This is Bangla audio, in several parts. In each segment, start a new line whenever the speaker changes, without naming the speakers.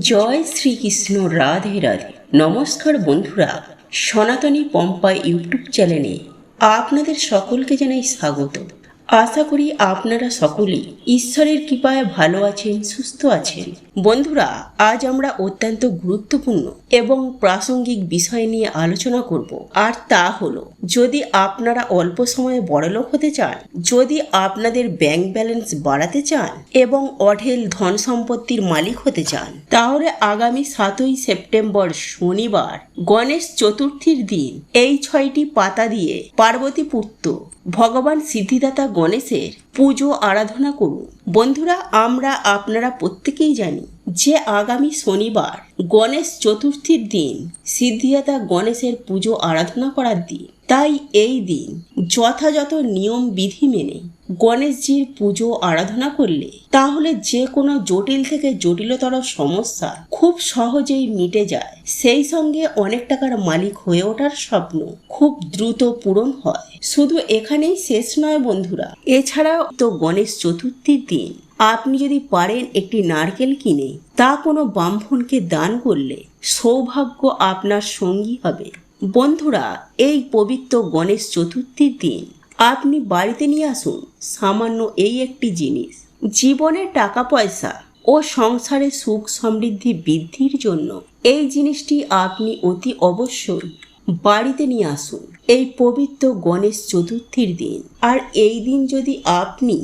জয় শ্রীকৃষ্ণ, রাধে রাধে। নমস্কার বন্ধুরা, সনাতনী পম্পা ইউটিউব চ্যানেলে আপনাদের সকলকে জানাই স্বাগত। আশা করি আপনারা সকলেই ঈশ্বরের কৃপায় ভালো আছেন, সুস্থ আছেন। বন্ধুরা, আজ আমরা অত্যন্ত গুরুত্বপূর্ণ এবং প্রাসঙ্গিক বিষয় নিয়ে আলোচনা করব, আর তা হলো, যদি আপনারা অল্প সময়ে বড়লোক হতে চান, যদি আপনাদের ব্যাংক ব্যালেন্স বাড়াতে চান এবং অঢেল ধন সম্পত্তির মালিক হতে চান, তাহলে আগামী 7ই সেপ্টেম্বর শনিবার গণেশ চতুর্থীর দিন এই 6টি পাতা দিয়ে পার্বতী পুত্র ভগবান সিদ্ধিদাতা গণেশের পুজো আরাধনা করুন। বন্ধুরা, আপনারা প্রত্যেকেই জানি যে আগামী শনিবার গণেশ চতুর্থীর দিন সিদ্ধিদাতা গণেশের পুজো আরাধনা করার দিন। তাই এই দিন যথাযথ নিয়ম বিধি মেনে গণেশজির পুজো আরাধনা করলে তাহলে যে কোনো জটিল থেকে জটিলতর সমস্যা খুব সহজেই মিটে যায়। সেই সঙ্গে অনেক টাকার মালিক হয়ে ওঠার স্বপ্ন খুব দ্রুত পূরণ হয়। শুধু এখানেই শেষ নয় বন্ধুরা, এছাড়াও তো গণেশ চতুর্থীর দিন আপনি যদি পারেন একটি নারকেল কিনে তা কোনো ব্রাহ্মণকে দান করলে সৌভাগ্য আপনার সঙ্গী হবে। বন্ধুরা, এই পবিত্র গণেশ চতুর্থীর দিন আপনি বাড়িতে নিয়ে আসুন সামান্য এই একটি জিনিস। জীবনে টাকা পয়সা ও সংসারে সুখ সমৃদ্ধি বৃদ্ধির জন্য এই জিনিসটি আপনি অতি অবশ্যই বাড়িতে নিয়ে আসুন এই পবিত্র গণেশ চতুর্থীর দিন। আর এই দিন যদি আপনি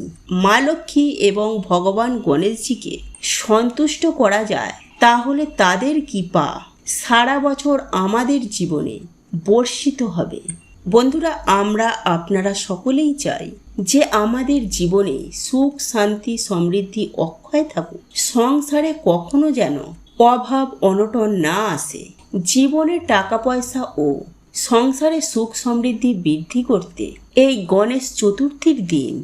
মা লক্ষ্মী এবং ভগবান গণেশজিকে সন্তুষ্ট করা যায়, তাহলে তাদের কৃপা সারা বছর আমাদের জীবনে বর্ষিত হবে। বন্ধুরা, আপনারা সকলেই চাই যে আমাদের জীবনে সুখ শান্তি সমৃদ্ধি অক্ষয় থাকুক, সংসারে কখনো যেন অভাব অনটন না আসে। জীবনে টাকা পয়সা ও সংসারে সুখ সমৃদ্ধি বৃদ্ধি করতে এই গণেশ চতুর্থীর দিন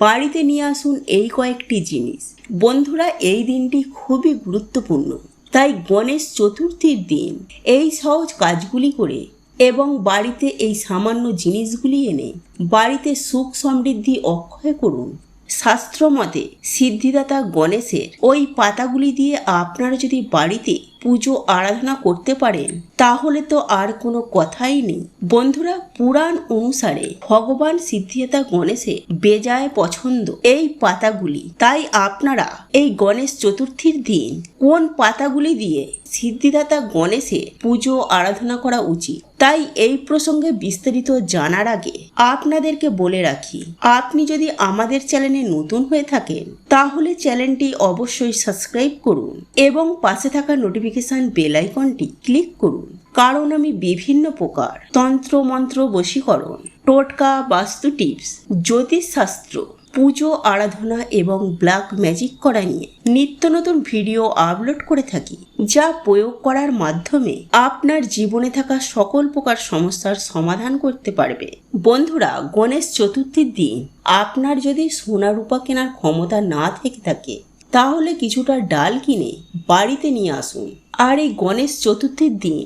বাড়িতে নিয়ে আসুন এই কয়েকটি জিনিস। বন্ধুরা, এই দিনটি খুবই গুরুত্বপূর্ণ, তাই গণেশ চতুর্থীর দিন এই সহজ কাজগুলি করে এবং বাড়িতে এই সামান্য জিনিসগুলি এনে বাড়িতে সুখ সমৃদ্ধি অক্ষয় করুন। শাস্ত্র মতে সিদ্ধিদাতা গণেশের ওই পাতাগুলি দিয়ে আপনারা যদি বাড়িতে পুজো আরাধনা করতে পারেন, তাহলে তো আর কোনো কথাই নেই। বন্ধুরা, পুরাণ অনুসারে ভগবান সিদ্ধিদাতা গণেশের বেজায় পছন্দ এই পাতাগুলি। তাই আপনারা এই গণেশ চতুর্থীর দিন কোন পাতাগুলি দিয়ে সিদ্ধিদাতা গণেশের পুজো আরাধনা করা উচিত, তাই এই প্রসঙ্গে বিস্তারিত জানার আগে আপনাদেরকে বলে রাখি, আপনি যদি আমাদের চ্যানেলে নতুন হয়ে থাকেন তাহলে চ্যানেলটি অবশ্যই সাবস্ক্রাইব করুন এবং পাশে থাকা নোটিফিকেশন বেল আইকনটি ক্লিক করুন। কারণ আমি বিভিন্ন প্রকার তন্ত্র মন্ত্র বশীকরণ, টোটকা, বাস্তু টিপস, জ্যোতিষশাস্ত্র, পুজো আরাধনা এবং ব্ল্যাক ম্যাজিক করা নিয়ে নিত্য নতুন ভিডিও আপলোড করে থাকি, যা প্রয়োগ করার মাধ্যমে আপনার জীবনে থাকা সকল প্রকার সমস্যার সমাধান করতে পারবে। বন্ধুরা, গণেশ চতুর্থীর দিন আপনার যদি সোনা রূপা কেনার ক্ষমতা না থেকে থাকে, তাহলে কিছুটা ডাল কিনে বাড়িতে নিয়ে আসুন। আর এই গণেশ চতুর্থীর দিন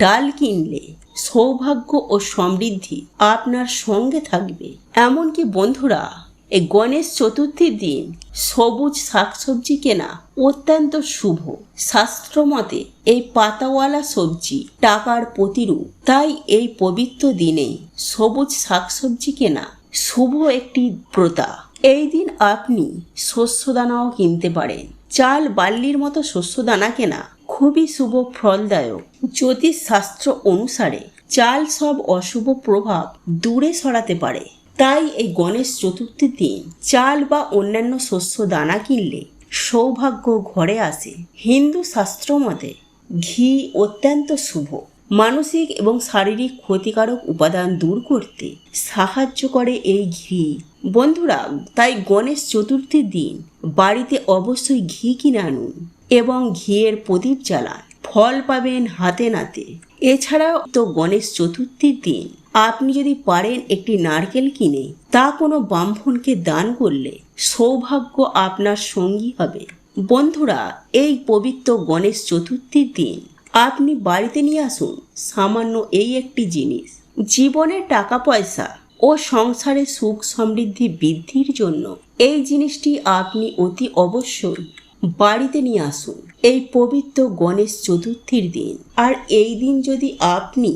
ডাল কিনলে সৌভাগ্য ও সমৃদ্ধি আপনার সঙ্গে থাকবে। এমনকি বন্ধুরা, এই গণেশ চতুর্থীর দিন সবুজ শাকসবজি কেনা অত্যন্ত শুভ। শাস্ত্র মতে এই পাতাওয়ালা সবজি টাকার প্রতিরূপ। তাই এই পবিত্র দিনে সবুজ শাকসবজি কেনা শুভ একটি প্রথা। এই দিন আপনি শস্যদানাও কিনতে পারেন। চাল বার্লির মতো শস্যদানা কেনা খুবই শুভ ফলদায়ক। জ্যোতিষ শাস্ত্র অনুসারে চাল সব অশুভ প্রভাব দূরে সরাতে পারে। তাই এই গণেশ চতুর্থীর দিন চাল বা অন্যান্য শস্য দানা কিনলে সৌভাগ্য ঘরে আসে। হিন্দু শাস্ত্র মতে ঘি অত্যন্ত শুভ। মানসিক এবং শারীরিক ক্ষতিকারক উপাদান দূর করতে সাহায্য করে এই ঘি। বন্ধুরা, তাই গণেশ চতুর্থীর দিন বাড়িতে অবশ্যই ঘি কিনে আনুন এবং ঘিয়ের প্রদীপ জ্বালান, ফল পাবেন হাতে নাতে। এছাড়াও তো গণেশ চতুর্থীর দিন আপনি যদি পারেন একটি নারকেল কিনে তা কোনো ব্রাহ্মণকে দান করলে সৌভাগ্য আপনার সঙ্গী হবে। বন্ধুরা, এই পবিত্র গণেশ চতুর্থীর দিন আপনি বাড়িতে নিয়ে আসুন সামান্য এই একটি জিনিস। জীবনে টাকা পয়সা ও সংসারে সুখ সমৃদ্ধি বৃদ্ধির জন্য এই জিনিসটি আপনি অতি অবশ্যই বাড়িতে নিয়ে আসুন এই পবিত্র গণেশ চতুর্থীর দিন। আর এই দিন যদি আপনি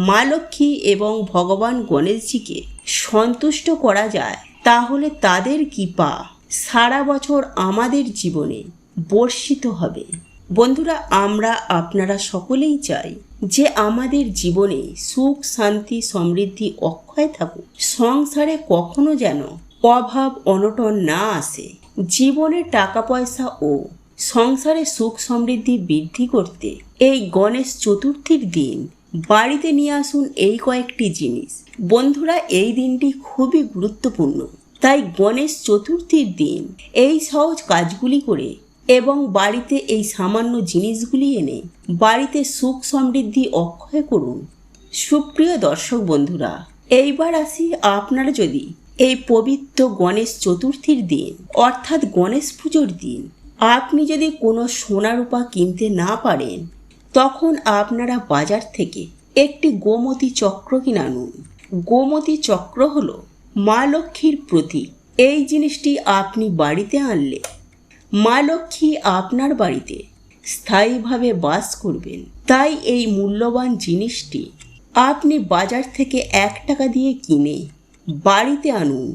মা লক্ষ্মী এবং ভগবান গণেশজিকে সন্তুষ্ট করা যায়, তাহলে তাদের কৃপা সারা বছর আমাদের জীবনে বর্ষিত হবে। বন্ধুরা, আমরা আপনারা সকলেই চাই যে আমাদের জীবনে সুখ শান্তি সমৃদ্ধি অক্ষয় থাকুক, সংসারে কখনো যেন অভাব অনটন না আসে। জীবনে টাকা পয়সা ও সংসারে সুখ সমৃদ্ধি বৃদ্ধি করতে এই গণেশ চতুর্থীর দিন বাড়িতে নিয়ে আসুন এই কয়েকটি জিনিস। বন্ধুরা, এই দিনটি খুবই গুরুত্বপূর্ণ, তাই গণেশ চতুর্থীর দিন এই সহজ কাজগুলি করে এবং বাড়িতে এই সামান্য জিনিসগুলি এনে বাড়িতে সুখ সমৃদ্ধি অক্ষয় করুন। সুপ্রিয় দর্শক বন্ধুরা, এইবার আসি, আপনারা যদি এই পবিত্র গণেশ চতুর্থীর দিন অর্থাৎ গণেশ পুজোর দিন আপনি যদি কোনো সোনা রূপা কিনতে না পারেন, তখন আপনারা বাজার থেকে একটি গোমতী চক্র কিনে আনুন। গোমতী চক্র হলো মা লক্ষ্মীর প্রতীক। এই জিনিসটি আপনি বাড়িতে আনলে মা লক্ষ্মী আপনার বাড়িতে স্থায়ীভাবে বাস করবেন। তাই এই মূল্যবান জিনিসটি আপনি বাজার থেকে 1 টাকা দিয়ে কিনে বাড়িতে আনুন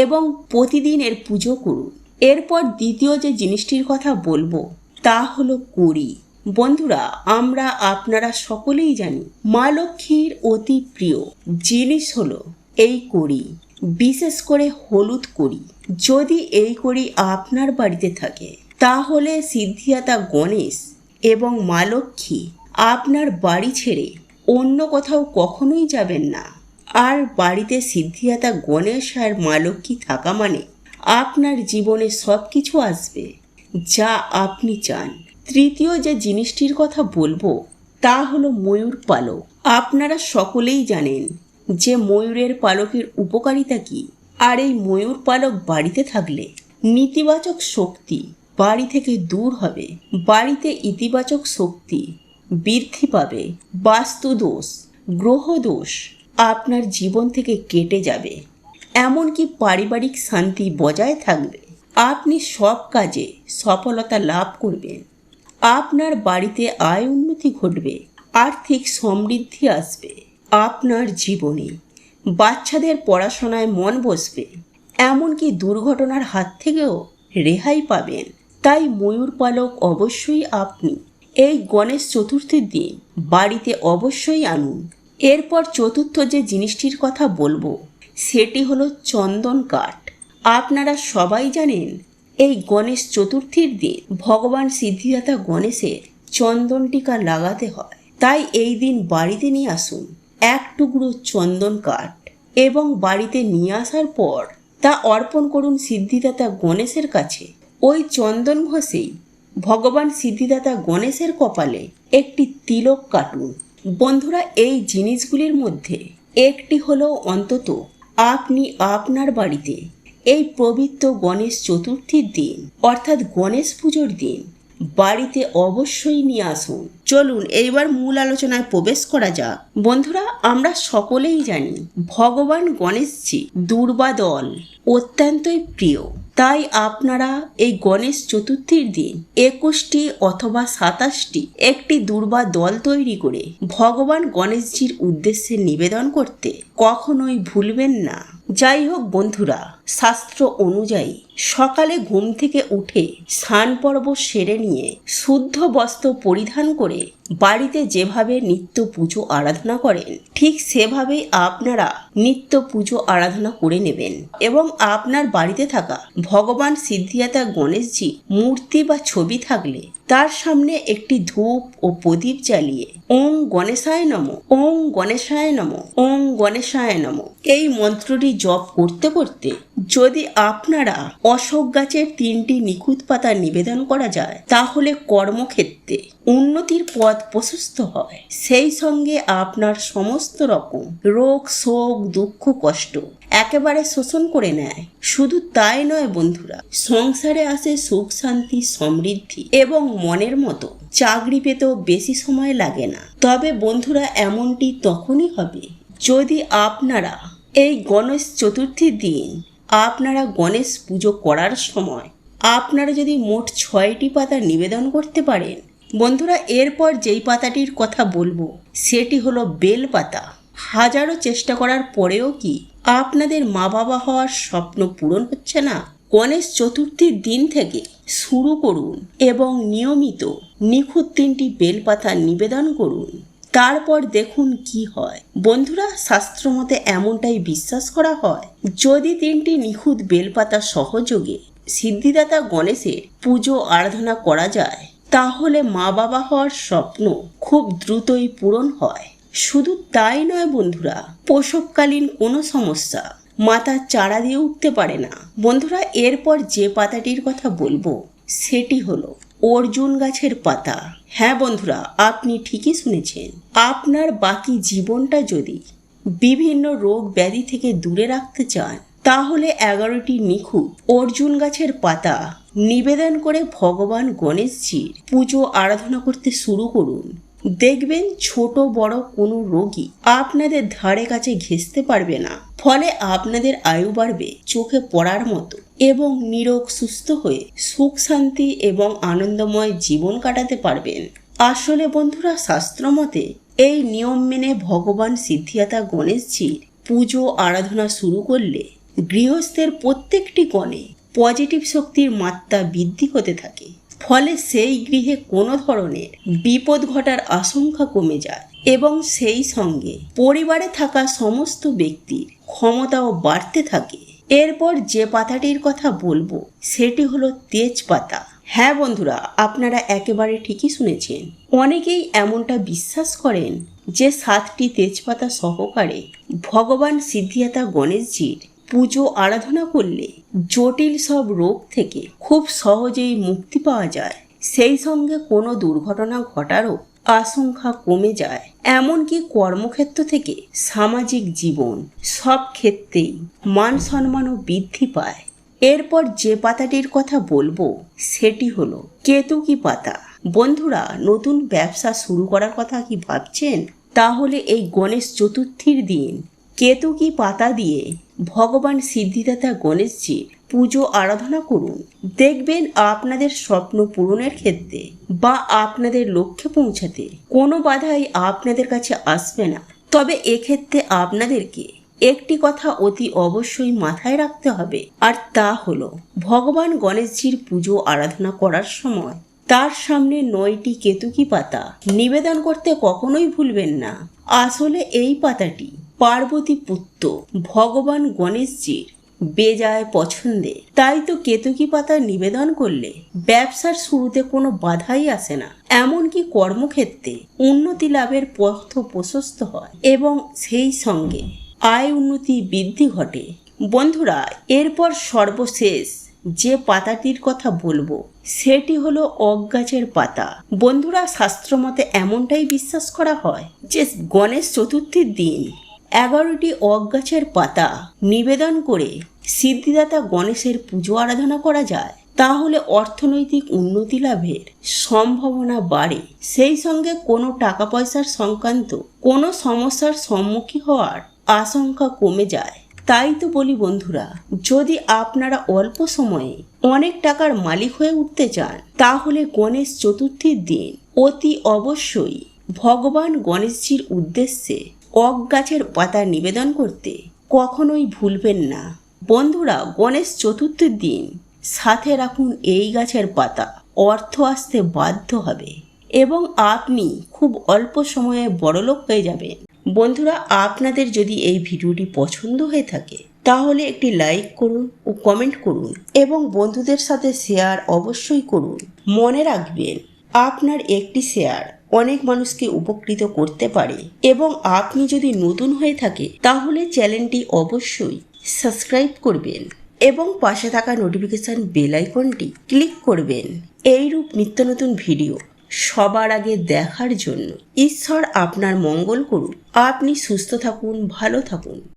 এবং প্রতিদিন এর পুজো করুন। এরপর দ্বিতীয় যে জিনিসটির কথা বলবো তা হলো কড়ি। বন্ধুরা, আমরা আপনারা সকলেই জানি মা লক্ষ্মীর অতি প্রিয় জিনিস হলো এই কড়ি, বিশেষ করে হলুদ কড়ি। যদি এই কড়ি আপনার বাড়িতে থাকে, তাহলে সিদ্ধিদাতা গণেশ এবং মা লক্ষ্মী আপনার বাড়ি ছেড়ে অন্য কোথাও কখনোই যাবেন না। আর বাড়িতে সিদ্ধিদাতা গণেশ আর মা লক্ষ্মী থাকা মানে আপনার জীবনে সব কিছু আসবে যা আপনি চান। তৃতীয় যে জিনিসটির কথা বলবো তা হলো ময়ূর পালক। আপনারা সকলেই জানেন যে ময়ূরের পালকের উপকারিতা কী। আর এই ময়ূর পালক বাড়িতে থাকলে নেতিবাচক শক্তি বাড়ি থেকে দূর হবে, বাড়িতে ইতিবাচক শক্তি বৃদ্ধি পাবে, বাস্তু দোষ গ্রহ দোষ আপনার জীবন থেকে কেটে যাবে, এমনকি পারিবারিক শান্তি বজায় থাকবে। আপনি সব কাজে সফলতা লাভ করবেন, আপনার বাড়িতে আয় উন্নতি ঘটবে, আর্থিক সমৃদ্ধি আসবে আপনার জীবনে, বাচ্চাদের পড়াশোনায় মন বসবে, এমনকি দুর্ঘটনার হাত থেকেও রেহাই পাবেন। তাই ময়ূর পালক অবশ্যই আপনি এই গণেশ চতুর্থীর দিন বাড়িতে অবশ্যই আনুন। এরপর চতুর্থ যে জিনিসটির কথা বলবো সেটি হলো চন্দন কাঠ। আপনারা সবাই জানেন এই গণেশ চতুর্থীর দিন ভগবান সিদ্ধিদাতা গণেশের চন্দন টিকা লাগাতে হয়। তাই এই দিন বাড়িতে নিয়ে আসুন 1 টুকরো চন্দন কাঠ এবং বাড়িতে নিয়ে আসার পর তা অর্পণ করুন সিদ্ধিদাতা গণেশের কাছে। ওই চন্দন ঘষেই ভগবান সিদ্ধিদাতা গণেশের কপালে একটি তিলক কাটুন। বন্ধুরা, এই জিনিসগুলির মধ্যে একটি হলো অন্তত আপনি আপনার বাড়িতে এই পবিত্র গণেশ চতুর্থীর দিন অর্থাৎ গণেশ পুজোর দিন বাড়িতে অবশ্যই নিয়ে আসুন। চলুন এইবার মূল আলোচনায় প্রবেশ করা যাক। বন্ধুরা, আমরা সকলেই জানি ভগবান গণেশজি দুর্বাদল অত্যন্তই প্রিয়। তাই আপনারা এই গণেশ চতুর্থীর দিন 21টি অথবা 27টি একটি দুর্বা দল তৈরি করে ভগবান গণেশজির উদ্দেশ্যে নিবেদন করতে কখনোই ভুলবেন না। যাই হোক বন্ধুরা, শাস্ত্র অনুযায়ী সকালে ঘুম থেকে উঠে স্নান পর্ব সেরে নিয়ে শুদ্ধ বস্ত্র পরিধান করে বাড়িতে যেভাবে নিত্য পুজো আরাধনা করেন ঠিক সেভাবেই আপনারা নিত্য পুজো আরাধনা করে নেবেন এবং আপনার বাড়িতে থাকা ভগবান সিদ্ধিদাতা গণেশজি মূর্তি বা ছবি থাকলে তার সামনে একটি ধূপ ও প্রদীপ জ্বালিয়ে ওং গণেশায় নমঃ, ওং গণেশায় নমঃ, ওং গণেশায় নমঃ এই মন্ত্রটি জপ করতে করতে যদি আপনারা অশোক গাছের 3টি নিখুঁত পাতা নিবেদন করা যায়, তাহলে কর্মক্ষেত্রে উন্নতির পথ প্রশস্ত হয়। সেই সঙ্গে আপনার সমস্ত রকম রোগ শোক দুঃখ কষ্ট একেবারে শোষণ করে নেয়। শুধু তাই নয় বন্ধুরা, সংসারে আসে সুখ শান্তি সমৃদ্ধি এবং মনের মতো চাকরি পেতেও বেশি সময় লাগে না। তবে বন্ধুরা, এমনটি তখনই হবে যদি আপনারা এই গণেশ চতুর্থীর দিন আপনারা গণেশ পুজো করার সময় আপনারা যদি মোট 6টি পাতা নিবেদন করতে পারেন বন্ধুরা, এরপর যেই পাতাটির কথা বলবো সেটি হলো বেল পাতা। হাজারো চেষ্টা করার পরেও কি আপনাদের মা বাবা হওয়ার স্বপ্ন পূরণ হচ্ছে না? গণেশ চতুর্থীর দিন থেকে শুরু করুন এবং নিয়মিত নিখুঁত 3টি বেলপাতা নিবেদন করুন। তারপর দেখুন কি হয়। বন্ধুরা, শাস্ত্রমতে এমনটাই বিশ্বাস করা হয়, যদি 3টি নিখুঁত বেলপাতা সহযোগে সিদ্ধিদাতা গণেশের পুজো আরাধনা করা যায় তাহলে মা বাবা হওয়ার স্বপ্ন খুব দ্রুতই পূরণ হয়। শুধু তাই নয় বন্ধুরা, প্রসবকালীন কোনো সমস্যা মাথা চাড়া দিয়ে উঠতে পারে না। বন্ধুরা, এরপর যে পাতাটির কথা বলবো সেটি হলো অর্জুন গাছের পাতা। হ্যাঁ বন্ধুরা, আপনি ঠিকই শুনেছেন। আপনার বাকি জীবনটা যদি বিভিন্ন রোগ ব্যাধি থেকে দূরে রাখতে চান তাহলে 11টি নিখুঁত অর্জুন গাছের পাতা নিবেদন করে ভগবান গণেশজির পুজো আরাধনা করতে শুরু করুন। দেখবেন ছোট বড় কোনো রোগী আপনাদের ধারে কাছে ঘেঁষতে পারবে না। ফলে আপনাদের আয়ু বাড়বে চোখে পড়ার মতো এবং নিরোগ সুস্থ হয়ে সুখ শান্তি এবং আনন্দময় জীবন কাটাতে পারবেন। আসলে বন্ধুরা, শাস্ত্রমতে এই নিয়ম মেনে ভগবান সিদ্ধিদাতা গণেশজির পুজো আরাধনা শুরু করলে গৃহস্থের প্রত্যেকটি কোণে পজিটিভ শক্তির মাত্রা বৃদ্ধি হতে থাকে। ফলে সেই গৃহে কোনো ধরনের বিপদ ঘটার আশঙ্কা কমে যায় এবং সেই সঙ্গে পরিবারে থাকা সমস্ত ব্যক্তির ক্ষমতাও বাড়তে থাকে। এরপর যে পাতাটির কথা বলবো সেটি হলো তেজপাতা। হ্যাঁ বন্ধুরা, আপনারা একেবারে ঠিকই শুনেছেন। অনেকেই এমনটা বিশ্বাস করেন যে 7টি তেজপাতা সহকারে ভগবান সিদ্ধিদাতা গণেশজির পুজো আরাধনা করলে জটিল সব রোগ থেকে খুব সহজেই মুক্তি পাওয়া যায়, সেই সঙ্গে কোনো দুর্ঘটনা ঘটারও আশঙ্কা কমে যায়। এমনকি কর্মক্ষেত্র থেকে সামাজিক জীবন সব ক্ষেত্রেই মান সম্মানও বৃদ্ধি পায়। এরপর যে পাতাটির কথা বলবো সেটি হলো কেতকী পাতা। বন্ধুরা, নতুন ব্যবসা শুরু করার কথা কি ভাবছেন? তাহলে এই গণেশ চতুর্থীর দিন কেতকী পাতা দিয়ে ভগবান সিদ্ধিদাতা গণেশজির পুজো আরাধনা করুন। দেখবেন আপনাদের স্বপ্ন পূরণের ক্ষেত্রে বা আপনাদের লক্ষ্যে পৌঁছাতে কোনো বাধাই আপনাদের কাছে আসবে না। তবে এক্ষেত্রে আপনাদেরকে একটি কথা অতি অবশ্যই মাথায় রাখতে হবে, আর তা হলো ভগবান গণেশজির পুজো আরাধনা করার সময় তার সামনে 9টি কেতকী পাতা নিবেদন করতে কখনোই ভুলবেন না। আসলে এই পাতাটি পার্বতী পুত্র ভগবান গণেশজির বেজায় পছন্দের। তাই তো কেতকী পাতা নিবেদন করলে ব্যবসার শুরুতে কোনো বাধাই আসে না, এমনকি কর্মক্ষেত্রে উন্নতি লাভের পথ প্রশস্ত হয় এবং সেই সঙ্গে আয় উন্নতি বৃদ্ধি ঘটে। বন্ধুরা, এরপর সর্বশেষ যে পাতাটির কথা বলবো সেটি হলো অক গাছের পাতা। বন্ধুরা, শাস্ত্রমতে এমনটাই বিশ্বাস করা হয় যে গণেশ চতুর্থীর দিন 11টি অক গাছের পাতা নিবেদন করে সিদ্ধিদাতা গণেশের পুজো আরাধনা করা যায় তাহলে অর্থনৈতিক উন্নতি লাভের সম্ভাবনা বাড়ে। সেই সঙ্গে কোনো টাকা পয়সার সংক্রান্ত কোনো সমস্যার সম্মুখীন হওয়ার আশঙ্কা কমে যায়। তাই তো বলি বন্ধুরা, যদি আপনারা অল্প সময়ে অনেক টাকার মালিক হয়ে উঠতে চান তাহলে গণেশ চতুর্থীর দিন অতি অবশ্যই ভগবান গণেশজির উদ্দেশ্যে অক গাছের পাতা নিবেদন করতে কখনোই ভুলবেন না। বন্ধুরা, গণেশ চতুর্থীর দিন সাথে রাখুন এই গাছের পাতা। অর্থ আসতে বাধ্য হবে এবং আপনি খুব অল্প সময়ে বড়লোক হয়ে যাবেন। বন্ধুরা, আপনাদের যদি এই ভিডিওটি পছন্দ হয়ে থাকে তাহলে একটি লাইক করুন ও কমেন্ট করুন এবং বন্ধুদের সাথে শেয়ার অবশ্যই করুন। মনে রাখবেন, আপনার একটি শেয়ার অনেক মানুষকে উপকৃত করতে পারে এবং আপনি যদি নতুন হয়ে থাকে তাহলে চ্যানেলটি অবশ্যই সাবস্ক্রাইব করবেন এবং পাশে থাকা নোটিফিকেশন বেল আইকনটি ক্লিক করবেন এইরূপ নিত্য নতুন ভিডিও সবার আগে দেখার জন্য। ঈশ্বর আপনার মঙ্গল করুন। আপনি সুস্থ থাকুন, ভালো থাকুন।